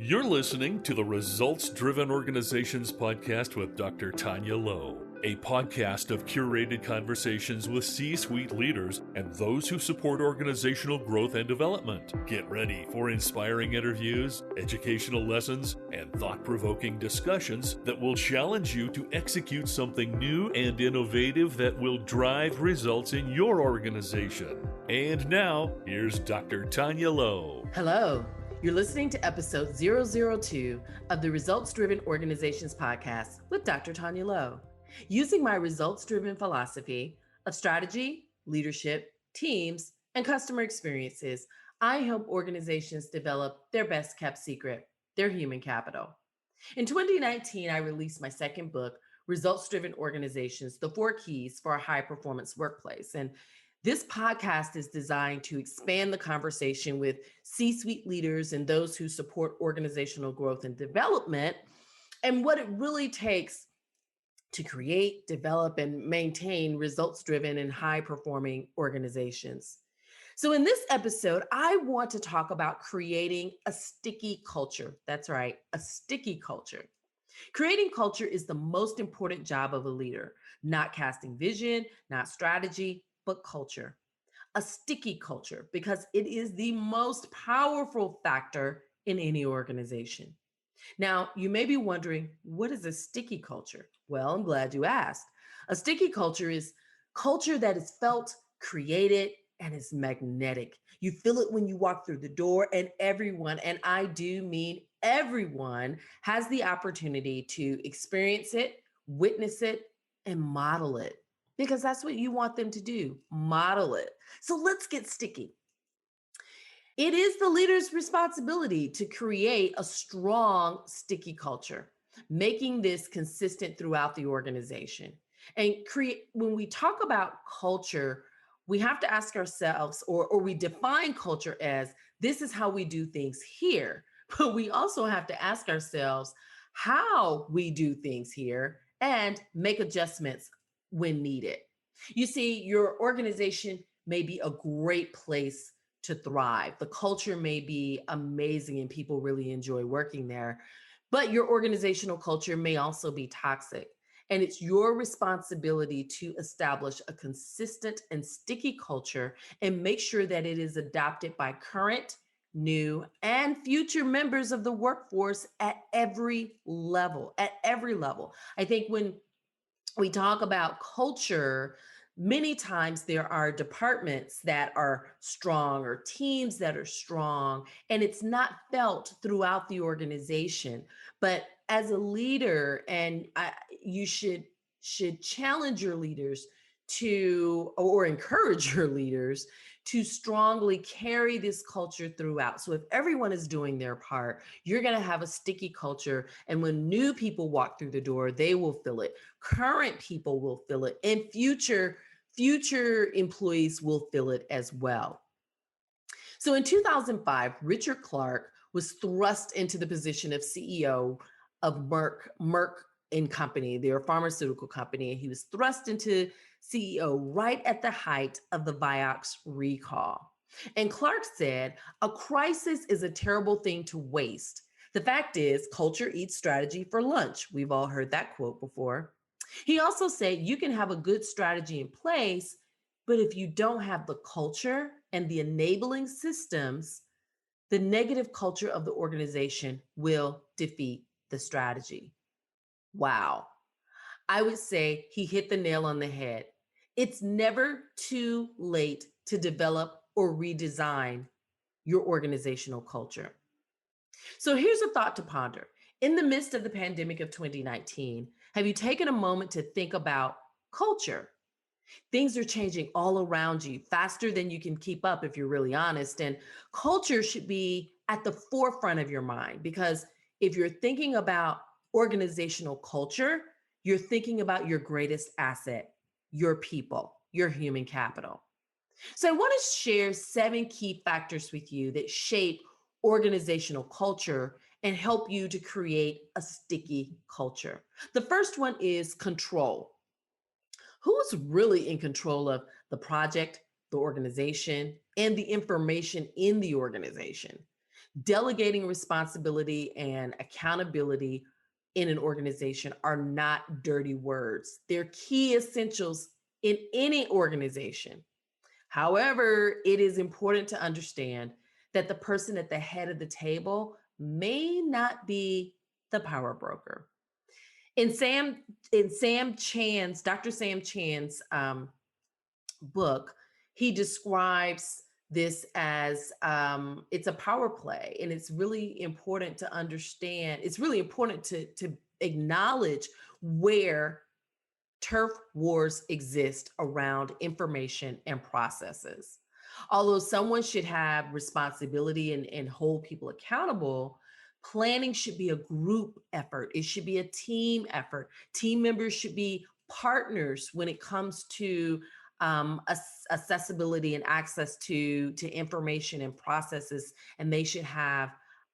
You're listening to the Results Driven Organizations podcast with Dr. Taunya Lowe, a podcast of curated conversations with C-suite leaders and those who support organizational growth and development. Get ready for inspiring interviews, educational lessons, and thought-provoking discussions that will challenge you to execute something new and innovative that will drive results in your organization. And now, here's Dr. Taunya Lowe. Hello. You're listening to episode 002 of the Results Driven Organizations podcast with Dr. Taunya Lowe. Using my results-driven philosophy of strategy, leadership, teams, and customer experiences, I help organizations develop their best kept secret, their human capital. In 2019, I released my second book, Results Driven Organizations, The 4 Keys for a High-Performance Workplace. And this podcast is designed to expand the conversation with C-suite leaders and those who support organizational growth and development, and what it really takes to create, develop, and maintain results-driven and high-performing organizations. So in this episode, I want to talk about creating a sticky culture. That's right, a sticky culture. Creating culture is the most important job of a leader, not casting vision, not strategy, but culture. A sticky culture, because it is the most powerful factor in any organization. Now, you may be wondering, what is a sticky culture? Well, I'm glad you asked. A sticky culture is culture that is felt, created, and is magnetic. You feel it when you walk through the door, and everyone, and I do mean everyone, has the opportunity to experience it, witness it, and model it. Because that's what you want them to do, model it. So let's get sticky. It is the leader's responsibility to create a strong, sticky culture, making this consistent throughout the organization. And when we talk about culture, we have to ask ourselves, or we define culture as, this is how we do things here. But we also have to ask ourselves how we do things here and make adjustments when needed. You see, your organization may be a great place to thrive. The culture may be amazing and people really enjoy working there, but your organizational culture may also be toxic. And it's your responsibility to establish a consistent and sticky culture and make sure that it is adopted by current, new, and future members of the workforce at every level, I think when we talk about culture, many times there are departments that are strong or teams that are strong, and it's not felt throughout the organization. But as a leader, you should challenge your leaders to, or encourage your leaders to strongly carry this culture throughout. So if everyone is doing their part, you're going to have a sticky culture. And when new people walk through the door, they will feel it. Current people will feel it, and future employees will feel it as well. So in 2005, Richard Clark was thrust into the position of CEO of Merck and Company, their pharmaceutical company. He was thrust into CEO right at the height of the Vioxx recall. And Clark said, a crisis is a terrible thing to waste. The fact is, culture eats strategy for lunch. We've all heard that quote before. He also said, you can have a good strategy in place, but if you don't have the culture and the enabling systems, the negative culture of the organization will defeat the strategy. Wow. I would say he hit the nail on the head. It's never too late to develop or redesign your organizational culture. So here's a thought to ponder. In the midst of the pandemic of 2019, have you taken a moment to think about culture? Things are changing all around you faster than you can keep up, if you're really honest. And culture should be at the forefront of your mind, because if you're thinking about organizational culture, you're thinking about your greatest asset, your people, your human capital. So I want to share 7 key factors with you that shape organizational culture and help you to create a sticky culture. The first one is control. Who's really in control of the project, the organization, and the information in the organization? Delegating responsibility and accountability in an organization are not dirty words. They're key essentials in any organization. However, it is important to understand that the person at the head of the table may not be the power broker. In Sam in Sam Chan's Dr. Sam Chan's book, he describes this as it's a power play, and it's really important to understand. It's really important to acknowledge where turf wars exist around information and processes. Although someone should have responsibility and hold people accountable, planning should be a group effort. It should be a team effort. Team members should be partners when it comes to accessibility and access to information and processes, and they should have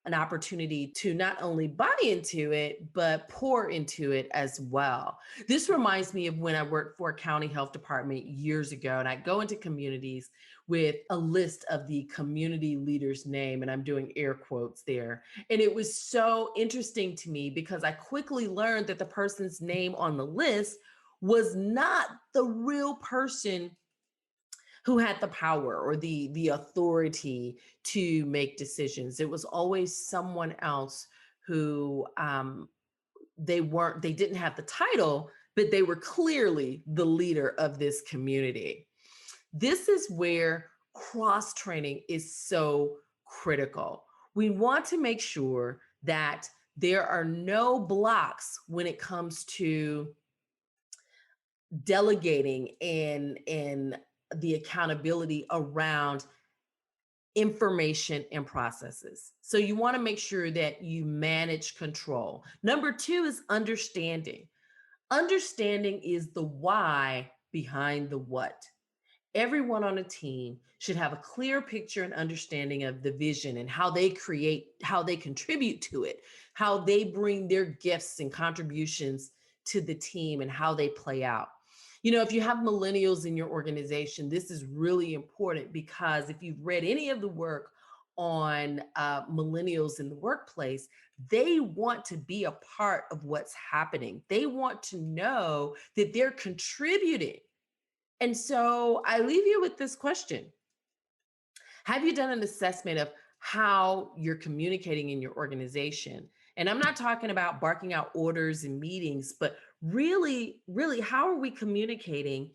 an opportunity to not only buy into it, but pour into it as well. This reminds me of when I worked for a county health department years ago, and I go into communities with a list of the community leader's name, and I'm doing air quotes there. And it was so interesting to me because I quickly learned that the person's name on the list was not the real person who had the power or the authority to make decisions. It was always someone else who they didn't have the title, but they were clearly the leader of this community. This is where cross training is so critical. We want to make sure that there are no blocks when it comes to delegating and the accountability around information and processes. So you want to make sure that you manage control. Number two is understanding. Understanding is the why behind the what. Everyone on a team should have a clear picture and understanding of the vision and how they contribute to it, how they bring their gifts and contributions to the team and how they play out. You know, if you have millennials in your organization, this is really important because if you've read any of the work on millennials in the workplace, they want to be a part of what's happening. They want to know that they're contributing. And so I leave you with this question. Have you done an assessment of how you're communicating in your organization? And I'm not talking about barking out orders in meetings, but really, how are we communicating?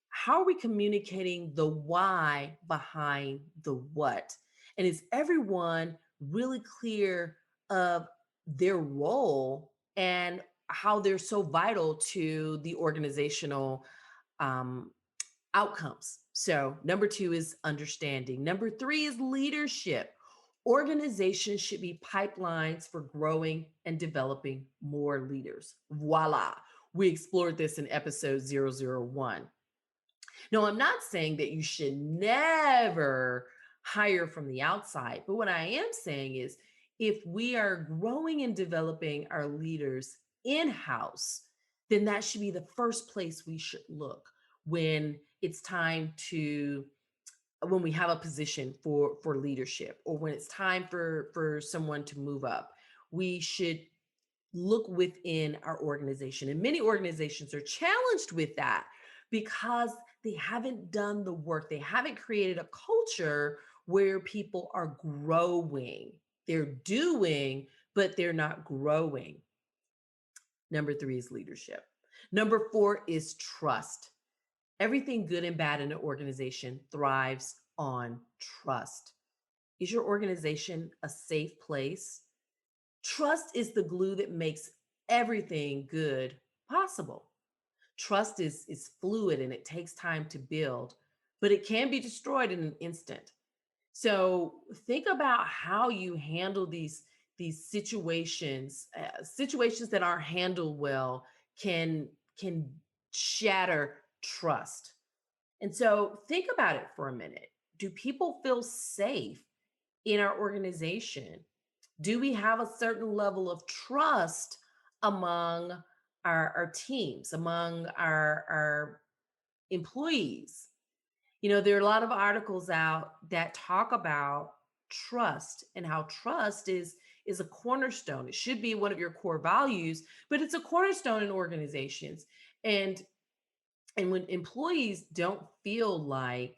How are we communicating the why behind the what? And is everyone really clear of their role and how they're so vital to the organizational um, outcomes? So, number two is understanding. Number three is leadership. Organizations should be pipelines for growing and developing more leaders. Voila. We explored this in episode 001. No, I'm not saying that you should never hire from the outside, but what I am saying is if we are growing and developing our leaders in house, then that should be the first place we should look when it's time to when we have a position for leadership or when it's time for someone to move up. We should look within our organization. And many organizations are challenged with that because they haven't done the work. They haven't created a culture where people are growing. They're doing, but they're not growing. Number three is leadership. Number four is trust. Everything good and bad in an organization thrives on trust. Is your organization a safe place? Trust is the glue that makes everything good possible. Trust is fluid and it takes time to build, but it can be destroyed in an instant. So think about how you handle these situations. Situations that aren't handled well can shatter trust. And so think about it for a minute. Do people feel safe in our organization? Do we have a certain level of trust among our teams, among our employees? You know, there are a lot of articles out that talk about trust and how trust is a cornerstone. It should be one of your core values, but it's a cornerstone in organizations. And when employees don't feel like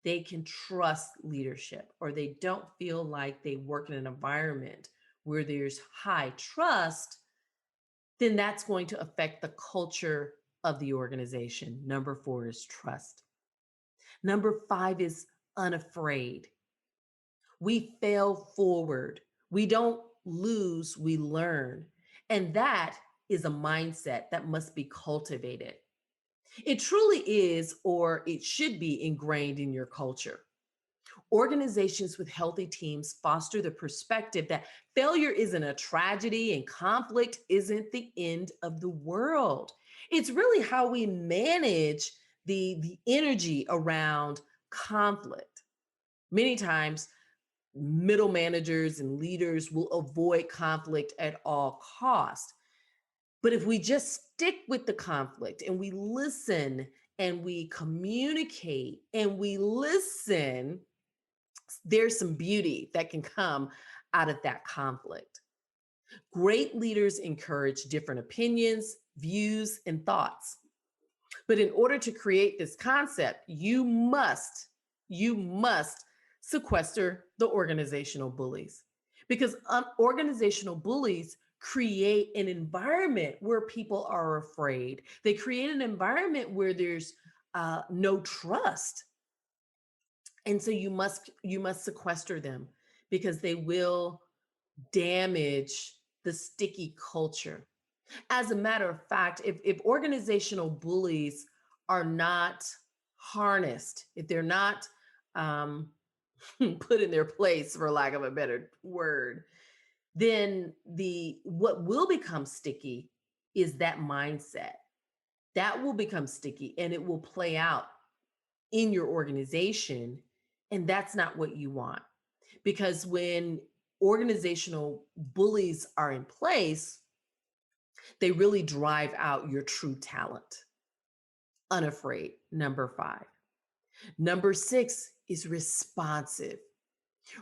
they can trust leadership, or they don't feel like they work in an environment where there's high trust, then that's going to affect the culture of the organization. Number 4 is trust. Number 5 is unafraid. We fail forward. We don't lose, we learn. And that is a mindset that must be cultivated. It truly is, or it should be ingrained in your culture. Organizations with healthy teams foster the perspective that failure isn't a tragedy and conflict isn't the end of the world. It's really how we manage the energy around conflict. Many times, middle managers and leaders will avoid conflict at all costs. But if we just stick with the conflict and we listen and we communicate and we listen, there's some beauty that can come out of that conflict. Great leaders encourage different opinions, views, and thoughts. But in order to create this concept, you must sequester the organizational bullies, because organizational bullies create an environment where people are afraid. They create an environment where there's no trust. And so you must sequester them, because they will damage the sticky culture. As a matter of fact, if organizational bullies are not harnessed, if they're not um, put in their place, for lack of a better word, then the what will become sticky is that mindset. That will become sticky and it will play out in your organization. And that's not what you want. Because when organizational bullies are in place, they really drive out your true talent. Unafraid, number 5. Number 6 is responsive.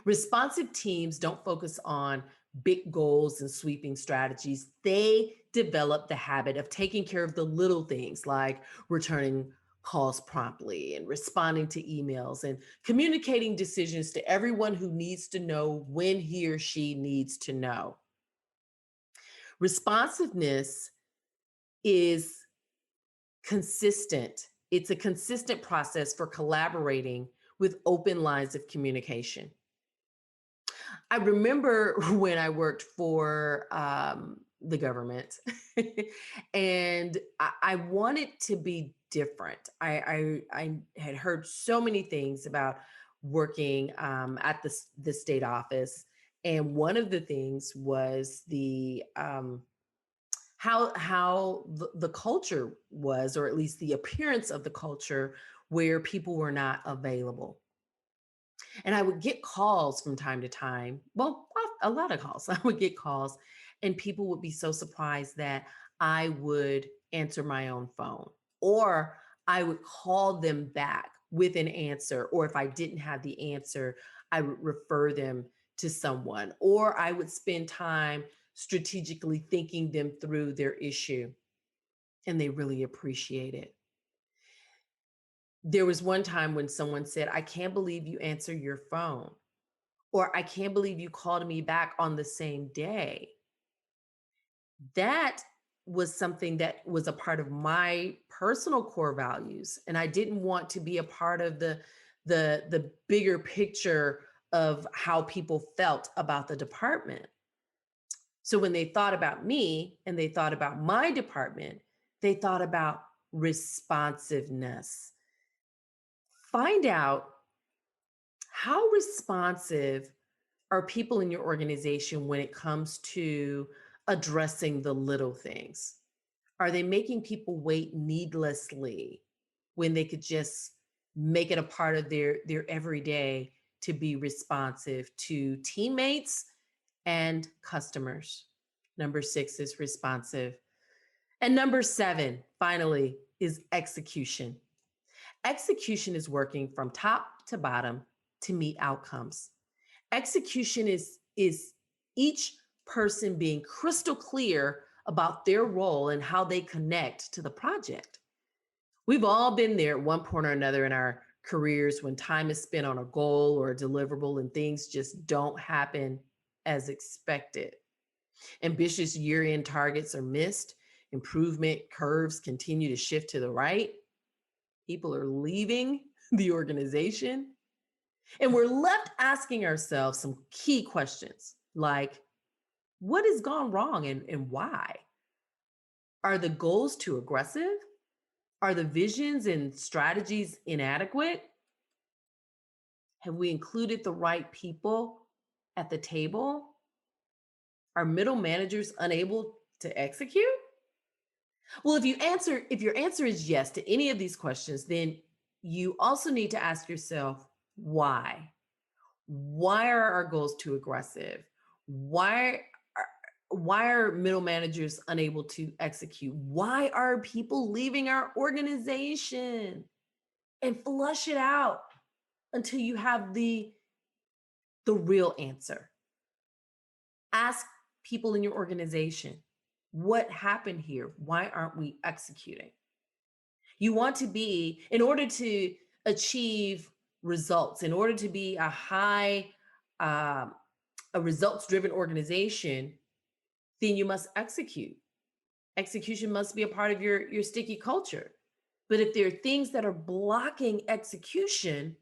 Responsive teams don't focus on big goals and sweeping strategies. They develop the habit of taking care of the little things, like returning calls promptly and responding to emails and communicating decisions to everyone who needs to know when he or she needs to know. Responsiveness is consistent. It's a consistent process for collaborating with open lines of communication. I remember when I worked for the government, and I wanted to be different. I had heard so many things about working at the state office, and one of the things was the how the culture was, or at least the appearance of the culture, where people were not available. And I would get calls from time to time. Well, a lot of calls. I would get calls, and people would be so surprised that I would answer my own phone, or I would call them back with an answer. Or if I didn't have the answer, I would refer them to someone, or I would spend time strategically thinking them through their issue. And they really appreciate it. There was one time when someone said, "I can't believe you answer your phone," or "I can't believe you called me back on the same day." That was something that was a part of my personal core values. And I didn't want to be a part of the bigger picture of how people felt about the department. So when they thought about me and they thought about my department, they thought about responsiveness. Find out, how responsive are people in your organization when it comes to addressing the little things? Are they making people wait needlessly when they could just make it a part of their everyday to be responsive to teammates and customers? Number 6 is responsive. And number 7, finally, is execution. Execution is working from top to bottom to meet outcomes. Execution is each person being crystal clear about their role and how they connect to the project. We've all been there at one point or another in our careers when time is spent on a goal or a deliverable and things just don't happen as expected. Ambitious year-end targets are missed, improvement curves continue to shift to the right, people are leaving the organization, and we're left asking ourselves some key questions like, what has gone wrong and why? Are the goals too aggressive? Are the visions and strategies inadequate? Have we included the right people at the table? Are middle managers unable to execute? Well, if your answer is yes to any of these questions, then you also need to ask yourself why. Why are our goals too aggressive? Why are middle managers unable to execute? Why are people leaving our organization? And flush it out until you have the real answer. Ask people in your organization, what happened here? Why aren't we executing? You want to be, in order to achieve results, in order to be a results-driven organization, then you must execute. Execution must be a part of your sticky culture. But if there are things that are blocking execution,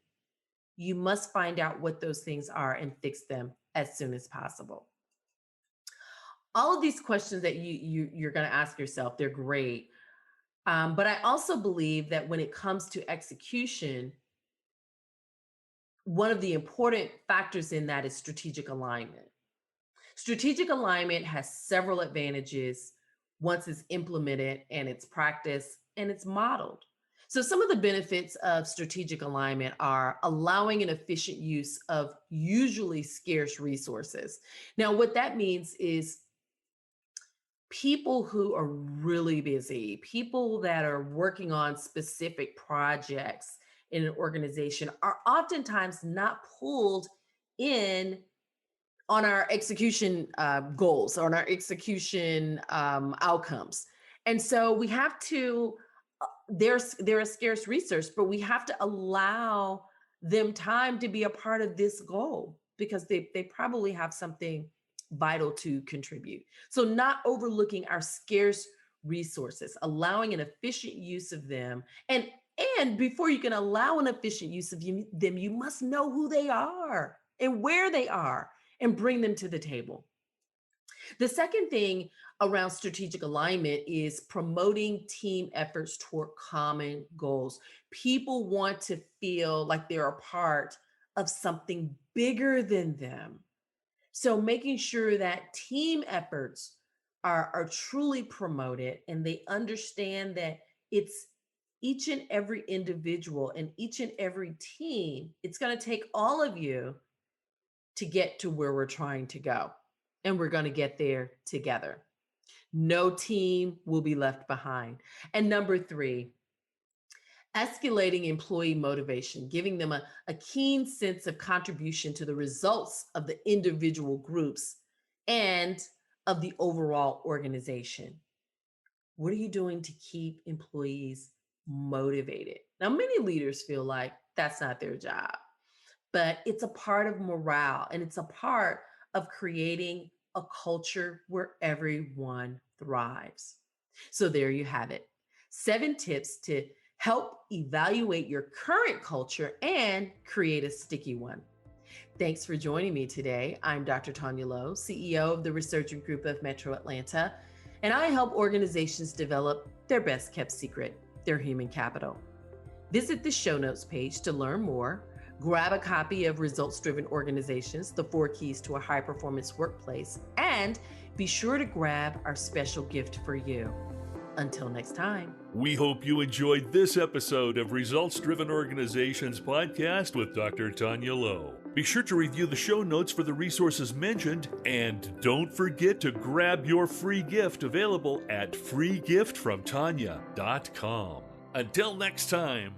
you must find out what those things are and fix them as soon as possible. All of these questions that you're going to ask yourself, they're great. But I also believe that when it comes to execution, one of the important factors in that is strategic alignment. Strategic alignment has several advantages once it's implemented and it's practiced and it's modeled. So some of the benefits of strategic alignment are allowing an efficient use of usually scarce resources. Now, what that means is people who are really busy, people that are working on specific projects in an organization are oftentimes not pulled in on our execution goals, on our execution outcomes. And so we have to, they're a scarce resource, but we have to allow them time to be a part of this goal because they probably have something vital to contribute. So not overlooking our scarce resources, allowing an efficient use of them. And before you can allow an efficient use of them, you must know who they are and where they are and bring them to the table. The second thing around strategic alignment is promoting team efforts toward common goals. People want to feel like they're a part of something bigger than them. So making sure that team efforts are truly promoted and they understand that it's each and every individual and each and every team, it's going to take all of you to get to where we're trying to go. And we're going to get there together. No team will be left behind. And number 3, escalating employee motivation, giving them a keen sense of contribution to the results of the individual groups and of the overall organization. What are you doing to keep employees motivated? Now, many leaders feel like that's not their job, but it's a part of morale and it's a part of creating a culture where everyone thrives. So there you have it. 7 tips to help evaluate your current culture and create a sticky one. Thanks for joining me today. I'm Dr. Taunya Lowe, CEO of the Resurgent Group of Metro Atlanta, and I help organizations develop their best kept secret, their human capital. Visit the show notes page to learn more. Grab a copy of Results Driven Organizations, the 4 Keys to a High Performance Workplace, and be sure to grab our special gift for you. Until next time. We hope you enjoyed this episode of Results Driven Organizations podcast with Dr. Taunya Lowe. Be sure to review the show notes for the resources mentioned, and don't forget to grab your free gift available at freegiftfromtanya.com. Until next time.